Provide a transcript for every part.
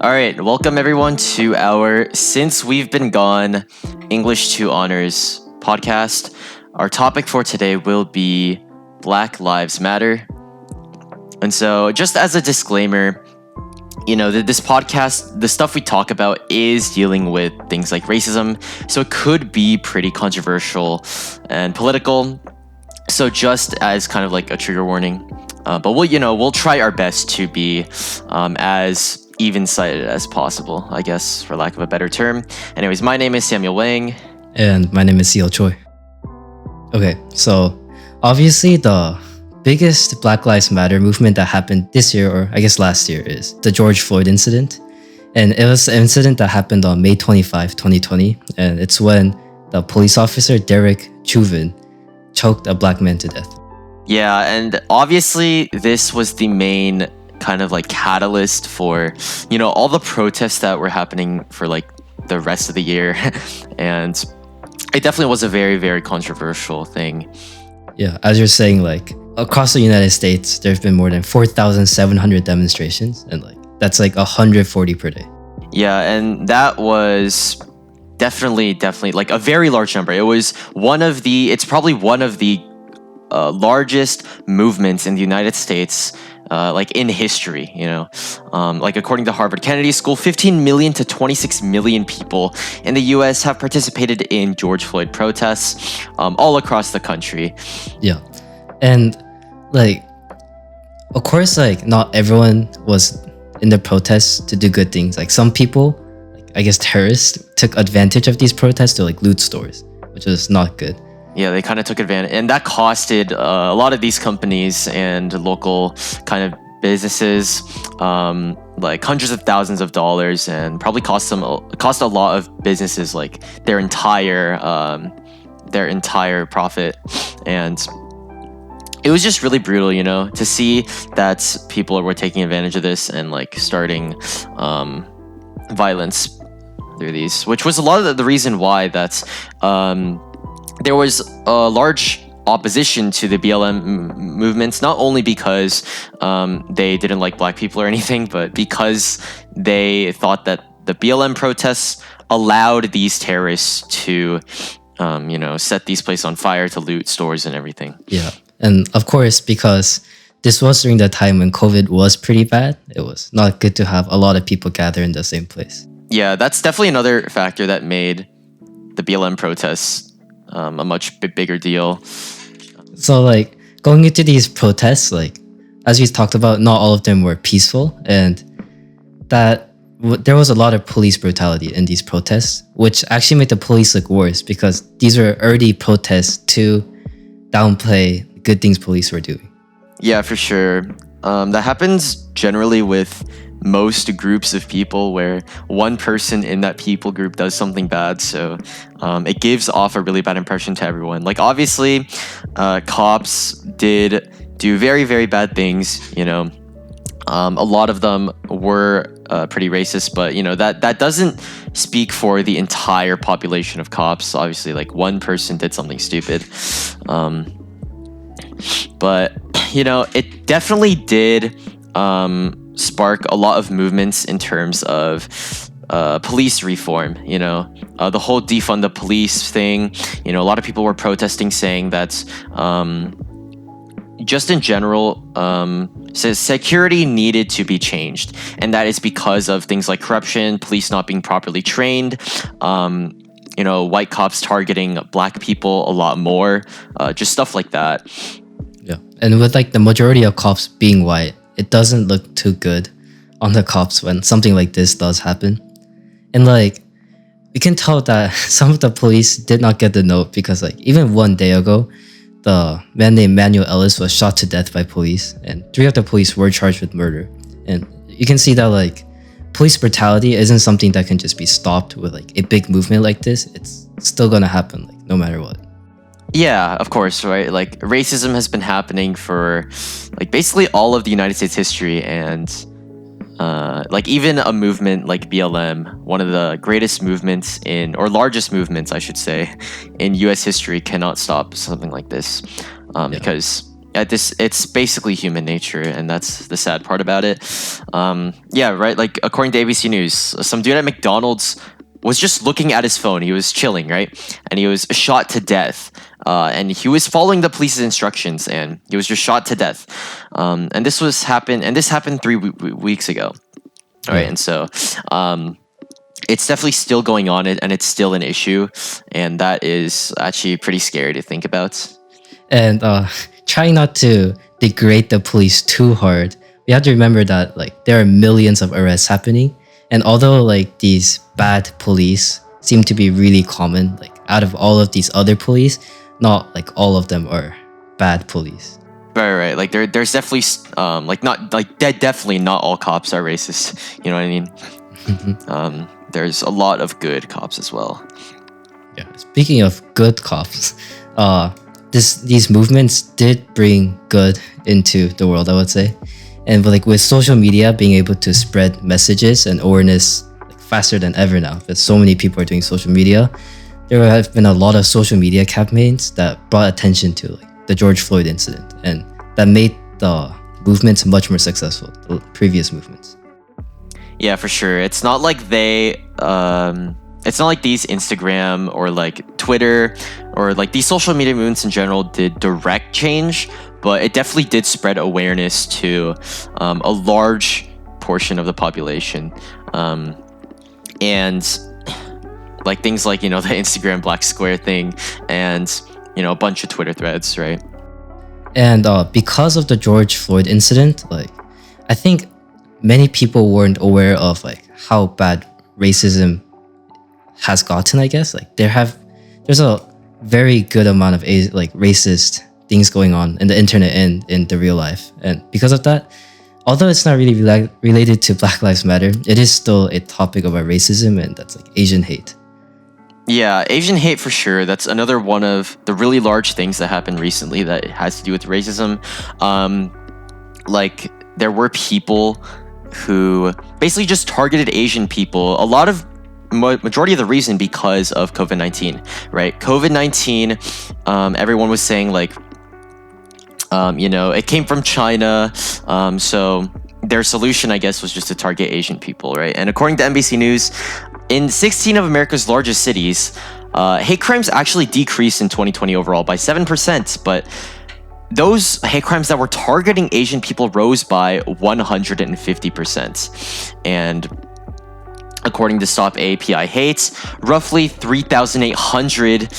All right, welcome everyone to our Since We've Been Gone English 2 Honors podcast. Our topic for today will be Black Lives Matter. And so, just as a disclaimer, this podcast, the stuff we talk about is dealing with things like racism, so it could be pretty controversial and political. So just as kind of like a trigger warning, but we'll try our best to be as even-sided as possible, I guess, for lack of a better term. Anyways, my name is Samuel Wang. And my name is Siho Choi. Okay, so obviously the biggest Black Lives Matter movement that happened this year, or I guess last year, is the George Floyd incident. And it was an incident that happened on May 25, 2020. And it's when the police officer, Derek Chauvin, choked a black man to death. Yeah, and obviously this was the main kind of like catalyst for, all the protests that were happening for like the rest of the year. And it definitely was a very, very controversial thing. Yeah, as you're saying, like across the United States, there have been more than 4,700 demonstrations, and that's like 140 per day. Yeah, and that was definitely like a very large number. It's probably one of the largest movements in the United States, like in history, like according to Harvard Kennedy School, 15 million to 26 million people in the US have participated in George Floyd protests all across the country. Yeah. And of course, not everyone was in the protests to do good things. Like some people, I guess terrorists, took advantage of these protests to loot stores, which was not good. Yeah, they kind of took advantage, and that costed a lot of these companies and local kind of businesses like hundreds of thousands of dollars, and probably cost a lot of businesses like their entire profit. And it was just really brutal, to see that people were taking advantage of this and starting violence through these, which was a lot of the reason why that's there was a large opposition to the BLM movements, not only because they didn't like black people or anything, but because they thought that the BLM protests allowed these terrorists to, set these places on fire, to loot stores and everything. Yeah. And of course, because this was during the time when COVID was pretty bad, it was not good to have a lot of people gather in the same place. Yeah, that's definitely another factor that made the BLM protests a much bigger deal. So going into these protests, as we talked about, not all of them were peaceful, and that there was a lot of police brutality in these protests, which actually made the police look worse because these were early protests to downplay good things police were doing. Yeah, for sure. That happens generally with most groups of people, where one person in that people group does something bad, so it gives off a really bad impression to everyone. Obviously, cops did do very, very bad things. A lot of them were pretty racist, but that doesn't speak for the entire population of cops. Obviously, one person did something stupid, but it definitely did spark a lot of movements in terms of police reform. The whole defund the police thing. A lot of people were protesting, saying that just in general, says security needed to be changed, and that is because of things like corruption, police not being properly trained, white cops targeting black people a lot more, just stuff like that. Yeah, and with the majority of cops being white, it doesn't look too good on the cops when something like this does happen. And you can tell that some of the police did not get the note, because even one day ago, the man named Manuel Ellis was shot to death by police, and 3 of the police were charged with murder. And you can see that police brutality isn't something that can just be stopped with a big movement like this. It's still gonna happen no matter what. Yeah, of course, right? Racism has been happening for basically all of the United States history, and even a movement like BLM, one of the greatest movements largest movements, I should say, in US history, cannot stop something like this, because it's basically human nature, and that's the sad part about it. Yeah, right. Like according to ABC News, some dude at McDonald's was just looking at his phone. He was chilling, right, and he was shot to death. And he was following the police's instructions, and he was just shot to death. And this happened 3 weeks ago. All right, and so it's definitely still going on, and it's still an issue, and that is actually pretty scary to think about. And trying not to degrade the police too hard, we have to remember that like there are millions of arrests happening, and although like these bad police seem to be really common, like out of all of these other police, not like all of them are bad police. Right. Like there's definitely definitely not all cops are racist. You know what I mean? There's a lot of good cops as well. Yeah. Speaking of good cops, these movements did bring good into the world, I would say. And with social media being able to spread messages and awareness faster than ever now, because so many people are doing social media, there have been a lot of social media campaigns that brought attention to the George Floyd incident, and that made the movements much more successful, the previous movements. Yeah, for sure. It's not like these Instagram or like Twitter or like these social media movements in general did direct change, but it definitely did spread awareness to a large portion of the population. And like things like, the Instagram Black Square thing and, a bunch of Twitter threads, right? And because of the George Floyd incident, I think many people weren't aware of how bad racism has gotten, I guess. There's a very good amount of racist things going on in the internet and in the real life. And because of that, although it's not really related to Black Lives Matter, it is still a topic about racism, and that's Asian hate. Yeah, Asian hate for sure. That's another one of the really large things that happened recently that has to do with racism. There were people who basically just targeted Asian people. A lot of majority of the reason because of COVID-19, right? COVID-19, everyone was saying it came from China. So their solution, I guess, was just to target Asian people, right? And according to NBC News, in 16 of America's largest cities, hate crimes actually decreased in 2020 overall by 7%, but those hate crimes that were targeting Asian people rose by 150%. And according to Stop AAPI Hate, roughly 3,800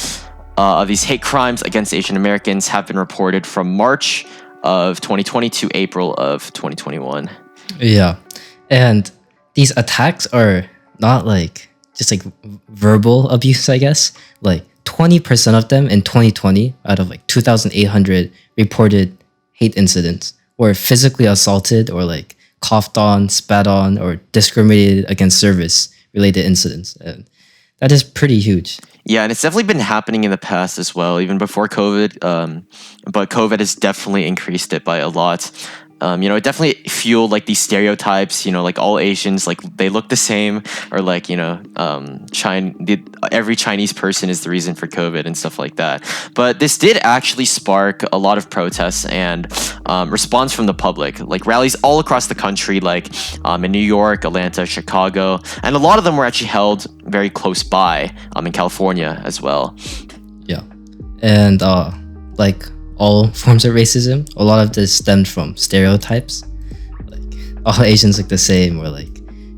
of these hate crimes against Asian Americans have been reported from March of 2020 to April of 2021. Yeah. And these attacks are not just verbal abuse, I guess. 20% of them in 2020 out of 2,800 reported hate incidents were physically assaulted or coughed on, spat on, or discriminated against service related incidents. And that is pretty huge. Yeah, and it's definitely been happening in the past as well, even before COVID. But COVID has definitely increased it by a lot. It definitely fueled these stereotypes, all Asians, they look the same, or every Chinese person is the reason for COVID and stuff like that. But this did actually spark a lot of protests and response from the public, rallies all across the country, in New York, Atlanta, Chicago, and a lot of them were actually held very close by in California as well. Yeah, and all forms of racism, a lot of this stemmed from stereotypes. All Asians look the same, or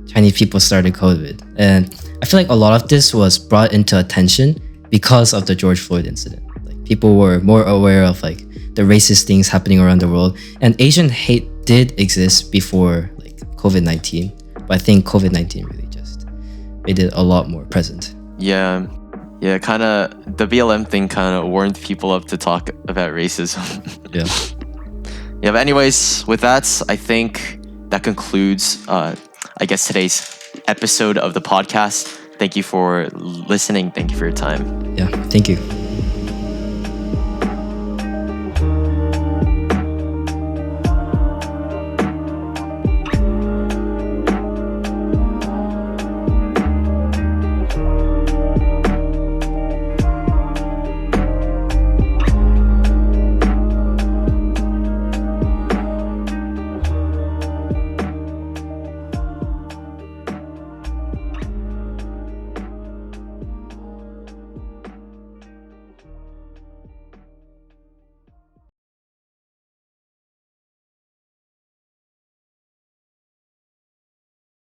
Chinese people started COVID. And I feel a lot of this was brought into attention because of the George Floyd incident. People were more aware of the racist things happening around the world. And Asian hate did exist before COVID-19, but I think COVID-19 really just made it a lot more present. Yeah, kind of the BLM thing kind of warmed people up to talk about racism. Yeah, but anyways, with that, I think that concludes, today's episode of the podcast. Thank you for listening. Thank you for your time. Yeah, thank you.